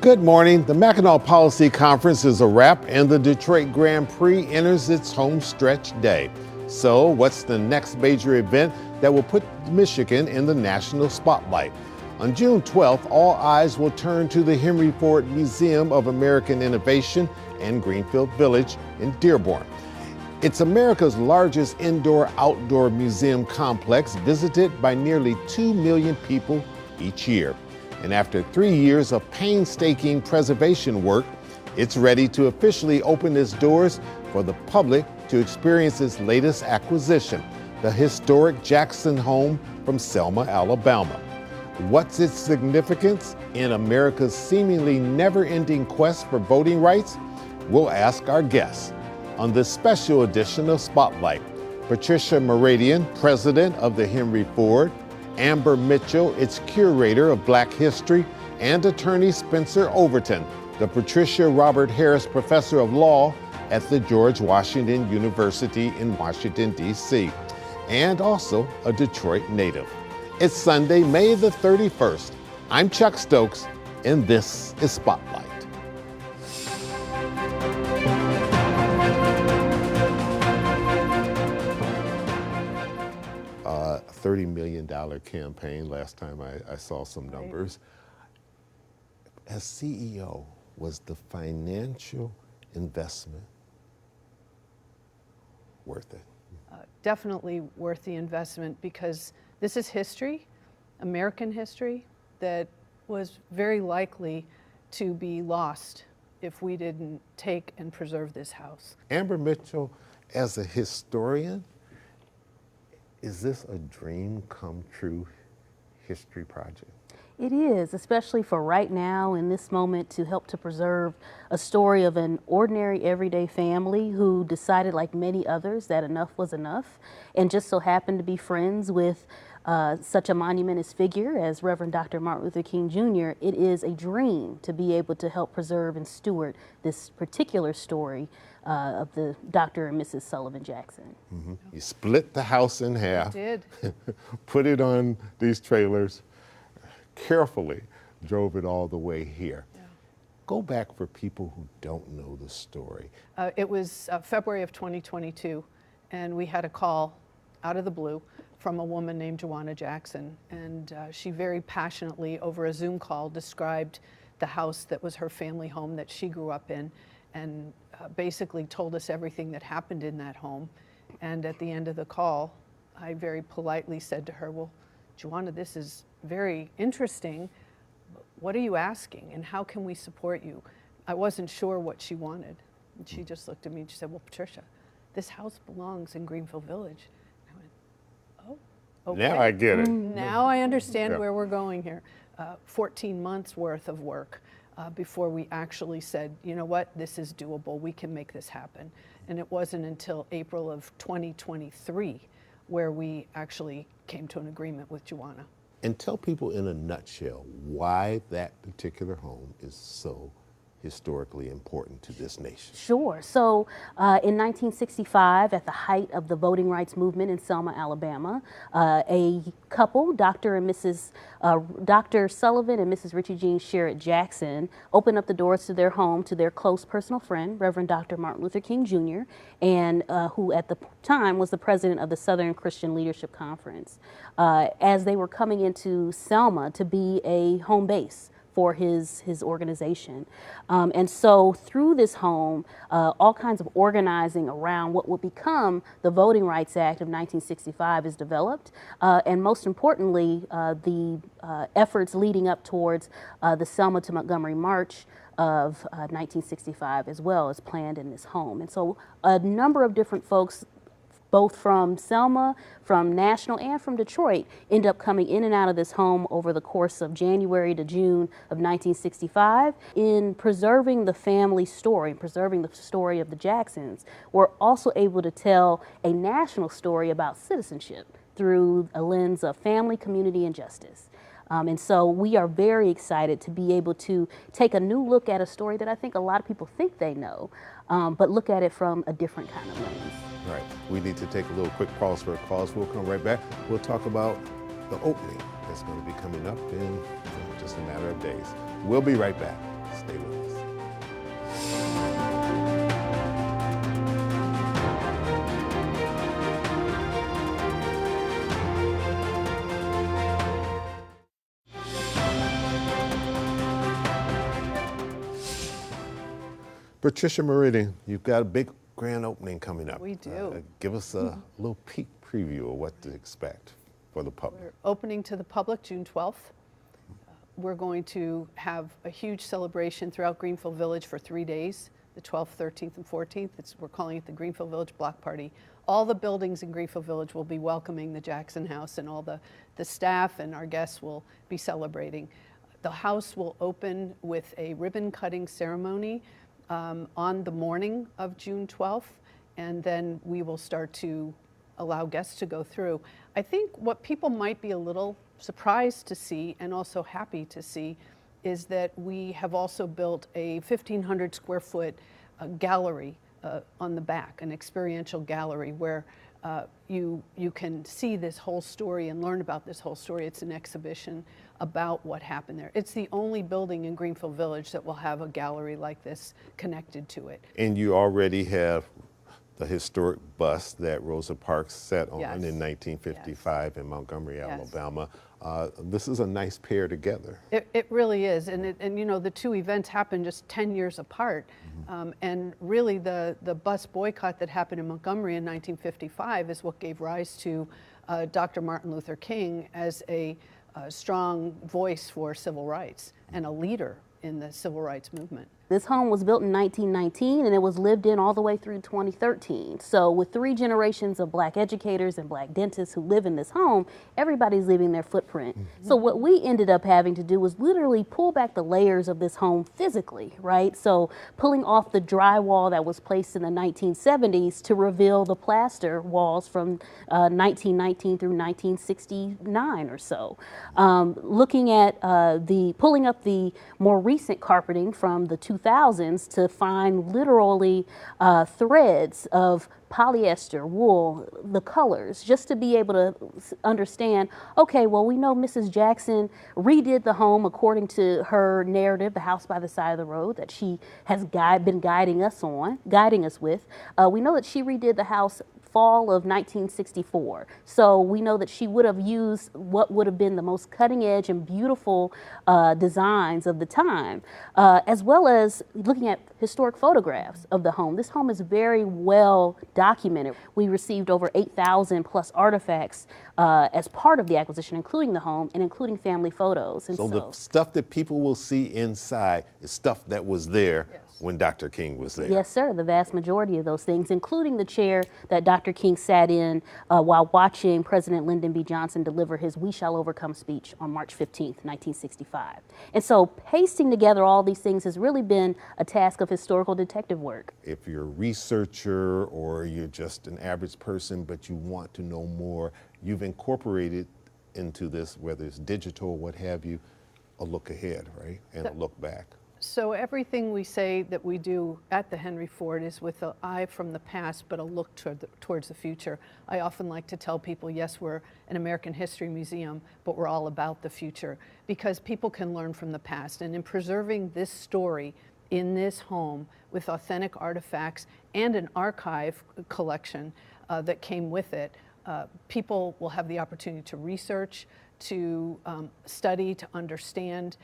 Good morning. The Mackinac Policy Conference is a wrap and the Detroit Grand Prix enters its home stretch day. So what's the next major event that will put Michigan in the national spotlight? On June 12th, all eyes will turn to the Henry Ford Museum of American Innovation and Greenfield Village in Dearborn. It's America's largest indoor-outdoor museum complex, visited by nearly 2 million people each year. And after 3 years of painstaking preservation work, it's ready to officially open its doors for the public to experience its latest acquisition, the historic Jackson home from Selma, Alabama. What's its significance in America's seemingly never-ending quest for voting rights? We'll ask our guests on this special edition of Spotlight. Patricia Meridian, president of the Henry Ford, Amber Mitchell, its curator of Black history, and attorney Spencer Overton, the Patricia Robert Harris Professor of Law at the George Washington University in Washington, D.C., and also a Detroit native. It's Sunday, May the 31st. I'm Chuck Stokes, and this is Spotlight. $30 million campaign last time I saw some numbers. As CEO, was the financial investment worth it? Definitely worth the investment, because this is history, American history, that was very likely to be lost if we didn't take and preserve this house. Amber Mitchell, as a historian, is this a dream come true history project? It is, especially for right now in this moment, to help to preserve a story of an ordinary everyday family who decided, like many others, that enough was enough, and just so happened to be friends with such a monumentous figure as Reverend Dr. Martin Luther King Jr. It is a dream to be able to help preserve and steward this particular story of the Dr. and Mrs. Sullivan Jackson. Mm-hmm. You split the house in half, I did. put it on these trailers, carefully drove it all the way here. Yeah. Go back for people who don't know the story. It was February of 2022, and we had a call out of the blue from a woman named Joanna Jackson, and she very passionately over a Zoom call described the house that was her family home that she grew up in, and basically told us everything that happened in that home. And at the end of the call, I very politely said to her, well, Joanna, this is very interesting. What are you asking, and how can we support you? I wasn't sure what she wanted. And she just looked at me and she said, well, Patricia, this house belongs in Greenfield Village. I went, oh, okay. Now I get it. Now I understand where we're going here. 14 months worth of work before we actually said, you know what, this is doable, we can make this happen. And it wasn't until April of 2023 where we actually came to an agreement with Joanna. And tell people in a nutshell why that particular home is so historically important to this nation. Sure. So in 1965, at the height of the voting rights movement in Selma, Alabama, a couple, Dr. Sullivan and Mrs. Richie Jean Sherritt Jackson, opened up the doors to their home to their close personal friend, Reverend Dr. Martin Luther King Jr., and who at the time was the president of the Southern Christian Leadership Conference, as they were coming into Selma to be a home base for his organization. And so through this home, all kinds of organizing around what would become the Voting Rights Act of 1965 is developed. And most importantly, the efforts leading up towards the Selma to Montgomery March of 1965 as well is planned in this home. And so a number of different folks, both from Selma, from National, and from Detroit, end up coming in and out of this home over the course of January to June of 1965. In preserving the family story, preserving the story of the Jacksons, we're also able to tell a national story about citizenship through a lens of family, community, and justice. And so we are very excited to be able to take a new look at a story that I think a lot of people think they know, but look at it from a different kind of lens. All right, we need to take a little quick pause for a cause. We'll come right back. We'll talk about the opening that's going to be coming up in just a matter of days. We'll be right back. Stay with us. Patricia Meridian, you've got a big grand opening coming up. We do. Give us a little peek preview of what to expect for the public. We're opening to the public June 12th. We're going to have a huge celebration throughout Greenfield Village for 3 days, the 12th, 13th, and 14th. We're calling it the Greenfield Village Block Party. All the buildings in Greenfield Village will be welcoming the Jackson House, and all the staff and our guests will be celebrating. The house will open with a ribbon cutting ceremony on the morning of June 12th, and then we will start to allow guests to go through. I think what people might be a little surprised to see, and also happy to see, is that we have also built a 1,500 square foot gallery on the back, an experiential gallery where you can see this whole story and learn about this whole story. It's an exhibition about what happened there. It's the only building in Greenfield Village that will have a gallery like this connected to it. And you already have the historic bus that Rosa Parks sat on Yes. in 1955 in Montgomery, Yes. Alabama. This is a nice pair together. It really is, and you know, the two events happened just 10 years apart, and really the bus boycott that happened in Montgomery in 1955 is what gave rise to Dr. Martin Luther King as a strong voice for civil rights and a leader in the civil rights movement. This home was built in 1919 and it was lived in all the way through 2013. So with 3 generations of Black educators and Black dentists who live in this home, everybody's leaving their footprint. So what we ended up having to do was literally pull back the layers of this home physically, right? So pulling off the drywall that was placed in the 1970s to reveal the plaster walls from 1919 through 1969 or so. Looking at pulling up the more recent carpeting from the 2000s to find literally threads of polyester, wool, the colors, just to be able to understand, okay, well, we know Mrs. Jackson redid the home according to her narrative, The House by the Side of the Road, that she has been guiding us with. We know that she redid the house fall of 1964. So we know that she would have used what would have been the most cutting edge and beautiful designs of the time, as well as looking at historic photographs of the home. This home is very well documented. We received over 8,000 plus artifacts as part of the acquisition, including the home and including family photos. And so the stuff that people will see inside is stuff that was there when Dr. King was there. Yes, sir. The vast majority of those things, including the chair that Dr. King sat in while watching President Lyndon B. Johnson deliver his "We Shall Overcome" speech on March 15th, 1965. And so pasting together all these things has really been a task of historical detective work. If you're a researcher or you're just an average person, but you want to know more, you've incorporated into this, whether it's digital or what have you, a look ahead, right? And a look back. So everything we say that we do at the Henry Ford is with an eye from the past, but a look towards the future. I often like to tell people, yes, we're an American History Museum, but we're all about the future, because people can learn from the past. And in preserving this story in this home with authentic artifacts and an archive collection that came with it, people will have the opportunity to research, to study, to understand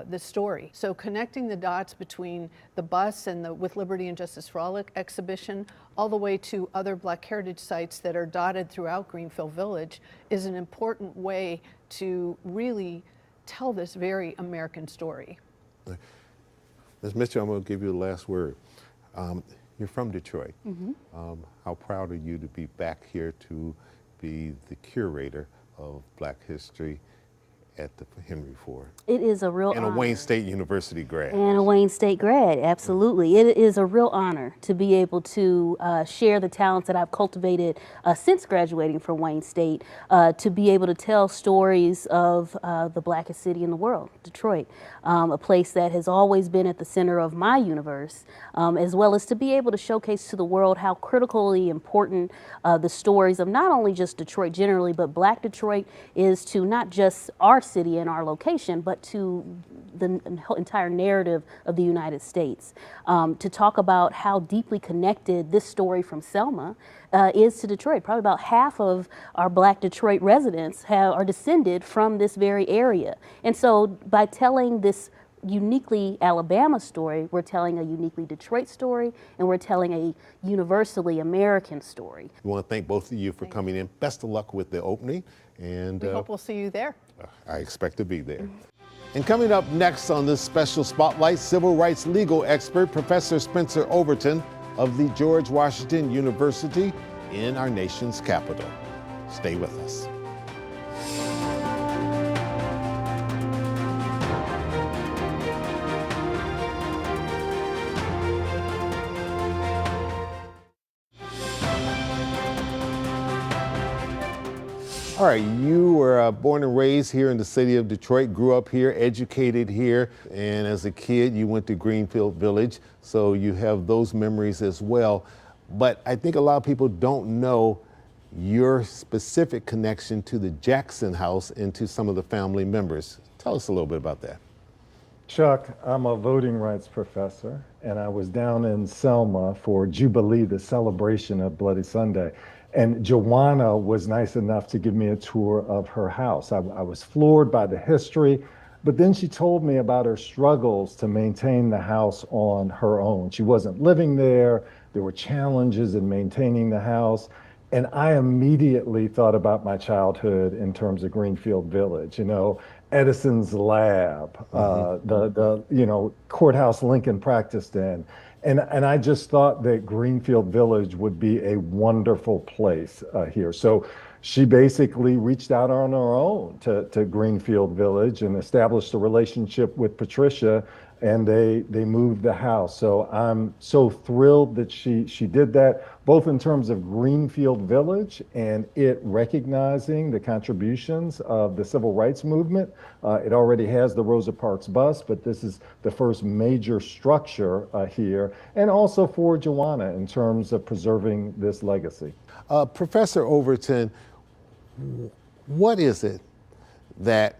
the story. So connecting the dots between the bus and the With Liberty and Justice for All exhibition, all the way to other Black heritage sites that are dotted throughout Greenfield Village, is an important way to really tell this very American story. Ms. Mitchell, I'm going to give you the last word. You're from Detroit. How proud are you to be back here to be the curator of Black history at the Henry Ford? It is a real honor. And a Wayne State University grad. And a Wayne State grad, absolutely. It is a real honor to be able to share the talents that I've cultivated since graduating from Wayne State, to be able to tell stories of the blackest city in the world, Detroit, a place that has always been at the center of my universe, as well as to be able to showcase to the world how critically important the stories of not only just Detroit generally, but Black Detroit is to not just our city and our location, but to the entire narrative of the United States. To talk about how deeply connected this story from Selma is to Detroit. Probably about half of our Black Detroit residents are descended from this very area. And so by telling this uniquely Alabama story, we're telling a uniquely Detroit story, and we're telling a universally American story. We want to thank both of you for coming in. Best of luck with the opening. And We hope we'll see you there. I expect to be there. And coming up next on this special spotlight, civil rights legal expert, Professor Spencer Overton of the George Washington University in our nation's capital. Stay with us. All right, you were born and raised here in the city of Detroit, grew up here, educated here, and as a kid you went to Greenfield Village, so you have those memories as well. But I think a lot of people don't know your specific connection to the Jackson House and to some of the family members. Tell us a little bit about that. Chuck, I'm a voting rights professor, and I was down in Selma for Jubilee, the celebration of Bloody Sunday. And Joanna was nice enough to give me a tour of her house. I was floored by the history, but then she told me about her struggles to maintain the house on her own. She wasn't living there. There were challenges in maintaining the house. And I immediately thought about my childhood in terms of Greenfield Village, Edison's lab, the courthouse Lincoln practiced in. And I just thought that Greenfield Village would be a wonderful place here. So she basically reached out on her own to Greenfield Village and established a relationship with Patricia, and they moved the house. So I'm so thrilled that she did that, both in terms of Greenfield Village and it recognizing the contributions of the civil rights movement. It already has the Rosa Parks bus, but this is the first major structure here, and also for Joanna in terms of preserving this legacy. Professor Overton, what is it that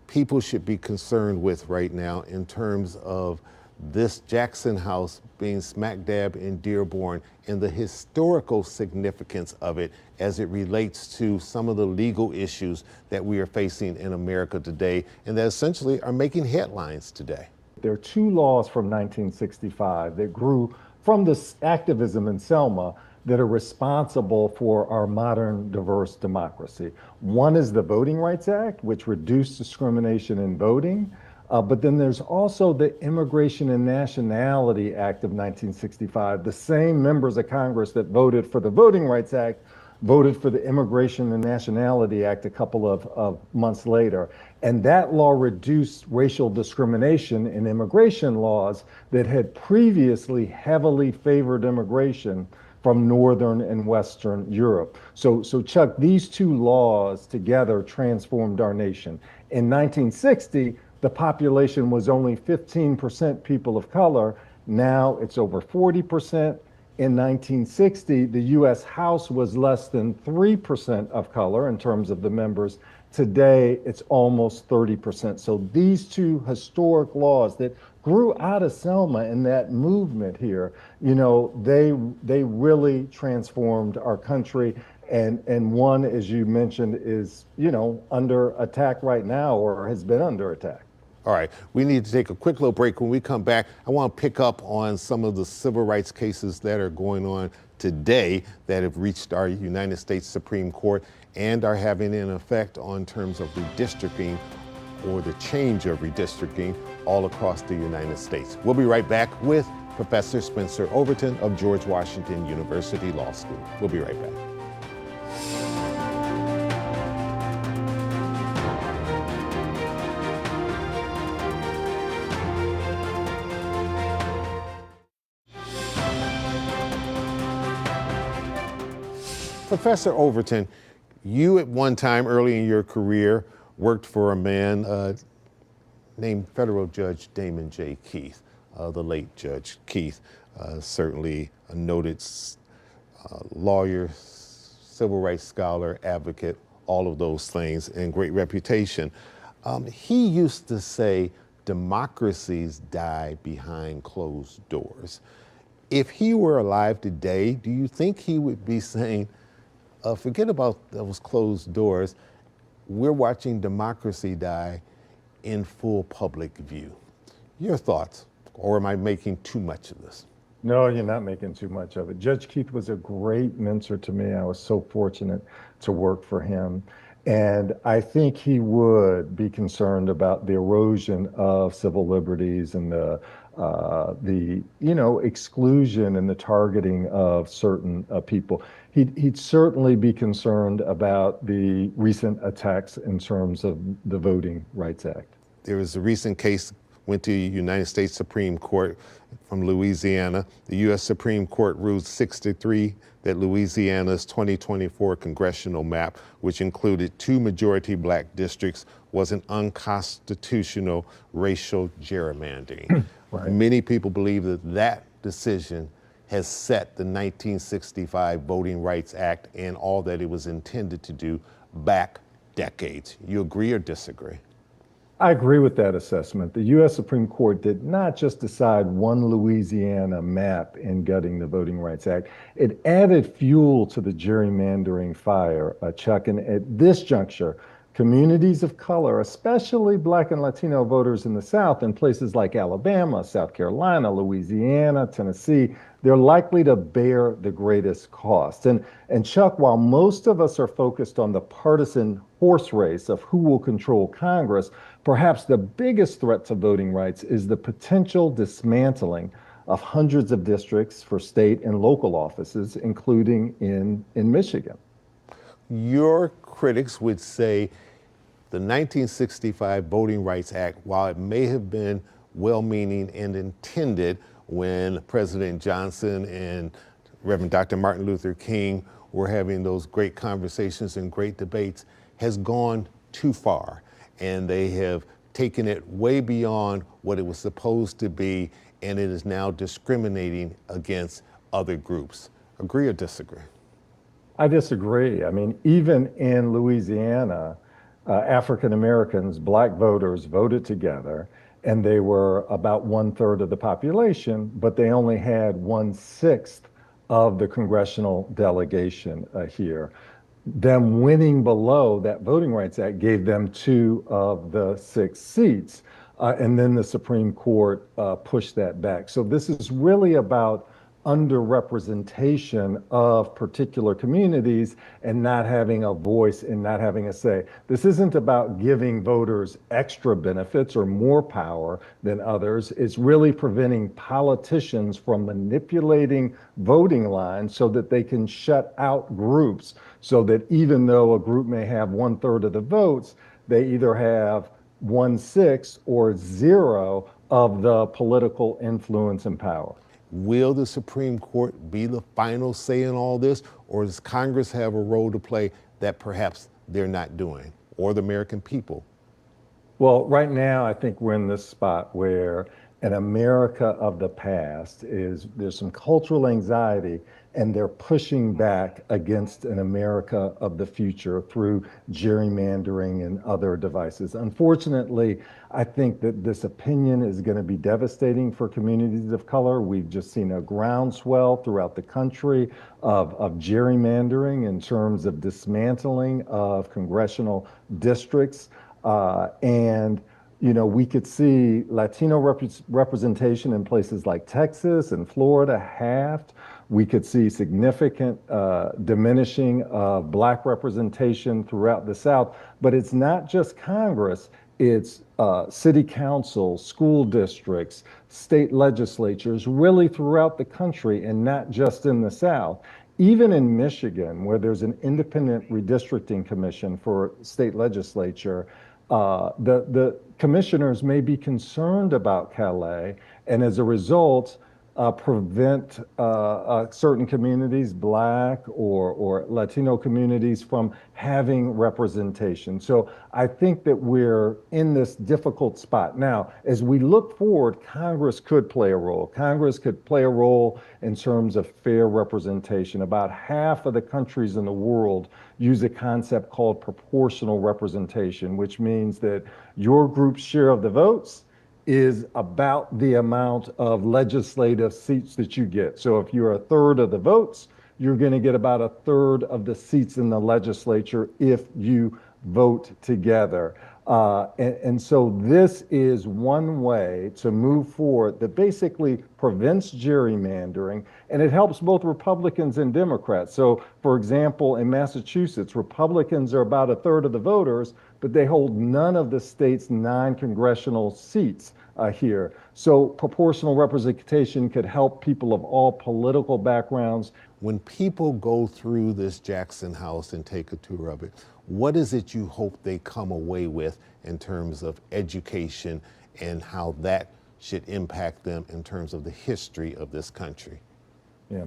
people should be concerned with right now in terms of this Jackson House being smack dab in Dearborn and the historical significance of it as it relates to some of the legal issues that we are facing in America today and that essentially are making headlines today? There are two laws from 1965 that grew from this activism in Selma that are responsible for our modern diverse democracy. One is the Voting Rights Act, which reduced discrimination in voting. But then there's also the Immigration and Nationality Act of 1965. The same members of Congress that voted for the Voting Rights Act voted for the Immigration and Nationality Act a couple of months later. And that law reduced racial discrimination in immigration laws that had previously heavily favored immigration from Northern and Western Europe. So Chuck, these two laws together transformed our nation. In 1960, the population was only 15% people of color. Now it's over 40%. In 1960, the US House was less than 3% of color in terms of the members. Today, it's almost 30%. So these two historic laws that grew out of Selma and that movement here, they really transformed our country. And one, as you mentioned, is, under attack right now or has been under attack. All right, we need to take a quick little break. When we come back, I want to pick up on some of the civil rights cases that are going on today that have reached our United States Supreme Court and are having an effect on terms of redistricting or the change of redistricting all across the United States. We'll be right back with Professor Spencer Overton of George Washington University Law School. We'll be right back. Professor Overton, you at one time early in your career worked for a man named Federal Judge Damon J. Keith, the late Judge Keith, certainly a noted lawyer, civil rights scholar, advocate, all of those things and great reputation. He used to say, democracies die behind closed doors. If he were alive today, do you think he would be saying, forget about those closed doors, we're watching democracy die in full public view? Your thoughts, or am I making too much of this? No, you're not making too much of it. Judge Keith was a great mentor to me. I was so fortunate to work for him. And I think he would be concerned about the erosion of civil liberties and the exclusion and the targeting of certain people. He'd certainly be concerned about the recent attacks in terms of the Voting Rights Act. There was a recent case went to the United States Supreme Court from Louisiana. The U.S. Supreme Court ruled 6-3 that Louisiana's 2024 congressional map, which included 2 majority black districts, was an unconstitutional racial gerrymandering. Right. Many people believe that that decision has set the 1965 Voting Rights Act and all that it was intended to do back decades. You agree or disagree? I agree with that assessment. The U.S. Supreme Court did not just decide one Louisiana map in gutting the Voting Rights Act. It added fuel to the gerrymandering fire, Chuck. And at this juncture, communities of color, especially Black and Latino voters in the South, in places like Alabama, South Carolina, Louisiana, Tennessee, they're likely to bear the greatest cost. And Chuck, while most of us are focused on the partisan horse race of who will control Congress, perhaps the biggest threat to voting rights is the potential dismantling of hundreds of districts for state and local offices, including in Michigan. Your critics would say the 1965 Voting Rights Act, while it may have been well-meaning and intended when President Johnson and Reverend Dr. Martin Luther King were having those great conversations and great debates, has gone too far. And they have taken it way beyond what it was supposed to be, and it is now discriminating against other groups. Agree or disagree? I disagree. I mean, even in Louisiana, African Americans, black voters voted together, and they were about 1/3 of the population, but they only had 1/6 of the congressional delegation here. Them winning below that Voting Rights Act gave them 2 of the 6 seats. And then the Supreme Court pushed that back. So this is really about underrepresentation of particular communities and not having a voice and not having a say. This isn't about giving voters extra benefits or more power than others. It's really preventing politicians from manipulating voting lines so that they can shut out groups, so that even though a group may have 1/3 of the votes, they either have 1/6 or 0 of the political influence and power. Will the Supreme Court be the final say in all this, or does Congress have a role to play that perhaps they're not doing, or the American people? Well, right now, I think we're in this spot where an America of the past there's some cultural anxiety, and they're pushing back against an America of the future through gerrymandering and other devices. Unfortunately, I think that this opinion is going to be devastating for communities of color. We've just seen a groundswell throughout the country of gerrymandering in terms of dismantling of congressional districts. We could see Latino representation in places like Texas and Florida halved. We could see significant diminishing of Black representation throughout the South. But it's not just Congress, it's city councils, school districts, state legislatures, really throughout the country and not just in the South. Even in Michigan, where there's an independent redistricting commission for state legislature, the commissioners may be concerned about Calais, and as a result, prevent certain communities, Black or Latino communities, from having representation. So I think that we're in this difficult spot. Now, as we look forward, Congress could play a role. Congress could play a role in terms of fair representation. About half of the countries in the world use a concept called proportional representation, which means that your group's share of the votes is about the amount of legislative seats that you get. So if you're a third of the votes, you're going to get about a third of the seats in the legislature if you vote together. And so this is one way to move forward that basically prevents gerrymandering, and it helps both Republicans and Democrats. So, for example, in Massachusetts, Republicans are about a third of the voters, but they hold none of the state's 9 congressional seats here. So proportional representation could help people of all political backgrounds. When people go through this Jackson House and take a tour of it, what is it you hope they come away with in terms of education and how that should impact them in terms of the history of this country? Yeah.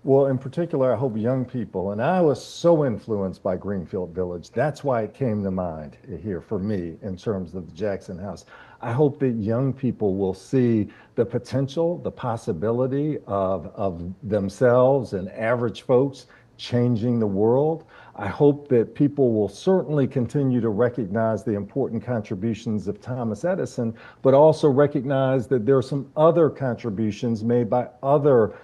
Well, in particular, I hope young people, and I was so influenced by Greenfield Village. That's why it came to mind here for me in terms of the Jackson House. I hope that young people will see the potential, the possibility of themselves and average folks changing the world. I hope that people will certainly continue to recognize the important contributions of Thomas Edison, but also recognize that there are some other contributions made by other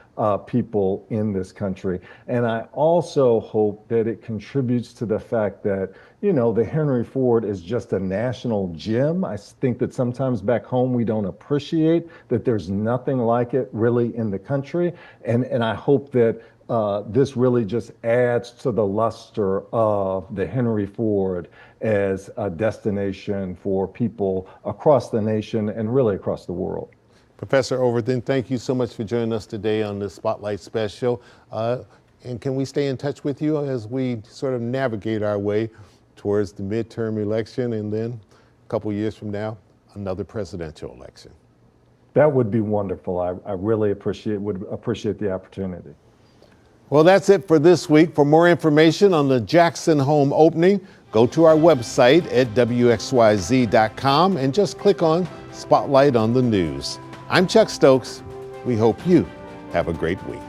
people in this country. And I also hope that it contributes to the fact that, you know, the Henry Ford is just a national gem. I think that sometimes back home we don't appreciate that there's nothing like it really in the country. And I hope that this really just adds to the luster of the Henry Ford as a destination for people across the nation and really across the world. Professor Overton, thank you so much for joining us today on this Spotlight Special. And can we stay in touch with you as we sort of navigate our way towards the midterm election and then a couple years from now, another presidential election? That would be wonderful. I really would appreciate the opportunity. Well, that's it for this week. For more information on the Jackson home opening, go to our website at WXYZ.com and just click on Spotlight on the News. I'm Chuck Stokes. We hope you have a great week.